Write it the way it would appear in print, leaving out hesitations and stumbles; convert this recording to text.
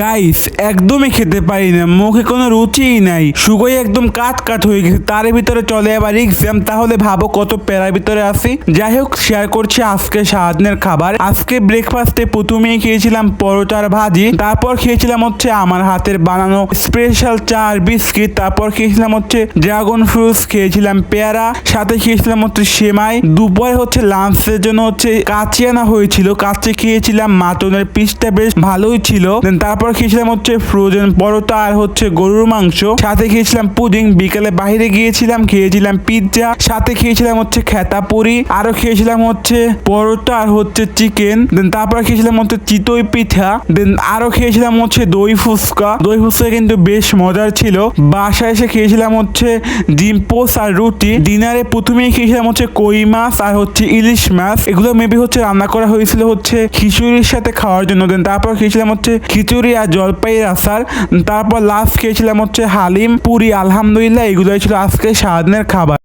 Guys একদমই খেতে পারি না, মুখে কোনো রুচিই নাই, শুকোয় একদম কাট কাট হয়ে গেছে। তার ভিতরে চলে আবার এক্সাম, তাহলে ভাবো কত প্যারার ভিতরে আছি। যাই হোক, শেয়ার করছি আজকে সারাদিনের খাবার। আজকে ব্রেকফাস্টে প্রথমেই খেয়েছিলাম পরোটার ভাজি, তারপর খেয়েছিলাম হচ্ছে আমার হাতের বানানো স্পেশাল চা আর বিস্কিট, তারপর খেয়েছিলাম হচ্ছে ড্রাগন ফ্রুটস, খেয়েছিলাম পেয়ারা, সাথে খেয়েছিলাম হচ্ছে সেমাই। দুপুরে হচ্ছে লাঞ্চের জন্য হচ্ছে কাচ্চি আনা হয়েছিল, কাচ্চি খেয়েছিলাম, মাটনের পিসটা বেশ ভালোই ছিল। তারপর খেয়েছিলাম হচ্ছে ফ্রোজেন পরোটা আর হচ্ছে গরুর মাংস, সাথে খেয়েছিলাম পুডিং। বিকালে বাইরে গিয়েছিলাম, খেয়েছিলাম পিৎজা, সাথে খেয়েছিলাম হচ্ছে খেতা পুরি, আরো খেয়েছিলাম হচ্ছে পরোটা আর হচ্ছে চিকেন। তারপর খেয়েছিলাম হচ্ছে চিতই পিঠা, আরো খেয়েছিলাম হচ্ছে দই ফুচকা। দই ফুচকা কিন্তু বেশ মজার ছিল। বাসায় এসে খেয়েছিলাম হচ্ছে ডিম পোস্ট আর রুটি। ডিনারে প্রথমেই খেয়েছিলাম হচ্ছে কই মাছ আর হচ্ছে ইলিশ মাছ, এগুলো মেবি হচ্ছে রান্না করা হয়েছিল হচ্ছে খিচুড়ির সাথে খাওয়ার জন্য। তারপর খেয়েছিলাম হচ্ছে খিচুড়ি আর জলপাইয়ের আচার। তারপর লাস্ট খেয়েছিলাম হচ্ছে হালিম পুরি। আলহামদুলিল্লাহ, এগুলোই ছিল আজকে সারাদিনের খাবার।